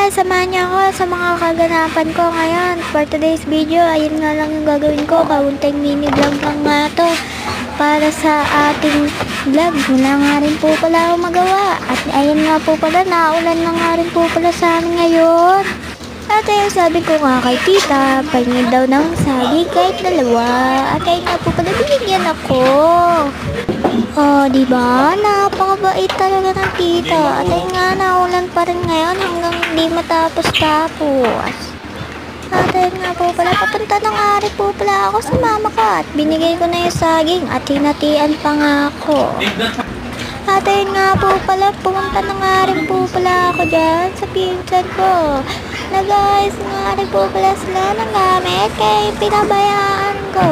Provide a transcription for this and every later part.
guys, samahan niyo ako sa mga kaganapan ko ngayon. For today's video, ayun nga lang yung gagawin ko. Kaunting mini vlog lang nga to para sa ating vlog. Wala nga rin po pala ako magawa. At ayun nga po pala, naulan na nga rin po pala sa amin ngayon. At ayun, sabi ko nga kay tita, pahingin daw ng saging kahit dalawa. At ayun nga po pala, binigyan ako. Oh, diba? Napakabait talaga ng tita. At ayun nga, naulan pa rin ngayon hanggang hindi matapos-tapos. At ayun nga po pala, papunta ng ari po pala ako sa mama ko at binigay ko na yung saging at hinatian pa nga ako. At ayun nga po pala, pumunta na nga rin po pala ako dyan sa pinsan ko. Na guys, nga rin po pala sila ng gamit kaya pinabayaan ko.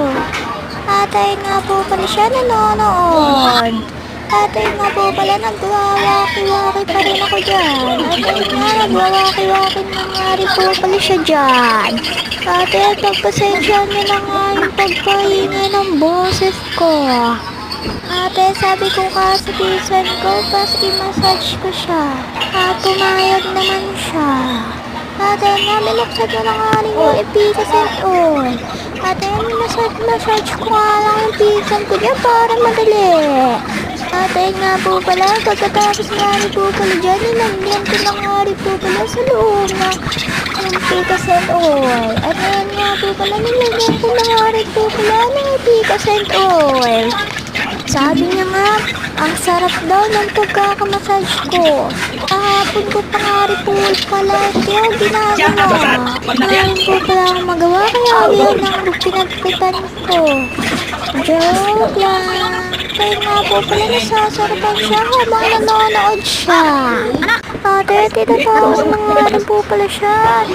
At ayun nga po pala siya nanonood. At ayun nga po pala, nagwawaki-waki pa rin ako dyan. At ayun nga, nagwawaki-waki na nga rin po pala siya dyan. At ayun, pagpasensya niya na nga yung pagpahinga ng boses ko. At ayun, sabi ko ka sa pinsan ko, i-massage ko siya. At pumayag naman siya. At ayun nga, binuksan ko na nga rin yung Efficacent Oil. At ayun, massage ko nga lang yung pinsan ko dyan para madali. At ayun nga po pala, pagkatapos nga rin po pala dyan, nilagyan ko na nga rin po pala sa loob ng Efficacent Oil. At ayun nga po pala, nilagyan ko na nga rin po pala ng Efficacent Oil. Sabi niya nga, ang sarap daw ng pagkakamassage ko. Kahapon ko pa nga rin po pala kaya ginagawa. Ngayon po pala akong magawa kaya yun ang pinagpitan ko. Joke lang. Kaya nga po pala nasasarapan siya habang nanonood siya. Ate, tinatawag na nga rin po pala siya.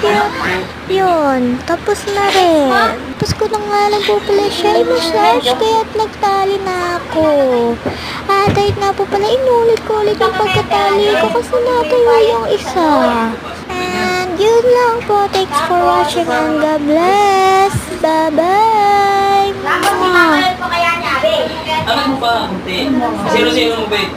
Yun, tapos na rin. Tapos ko na nga lang po pala siya i-massage kaya't nagtali na ako. At ayun nga po pala, inulit ko ulit yung pagkatali ko kasi natuyo yung isa. And yun lang po. Thanks for watching and God bless. Bye-bye. Alam mo ba, Zero-zero mo ba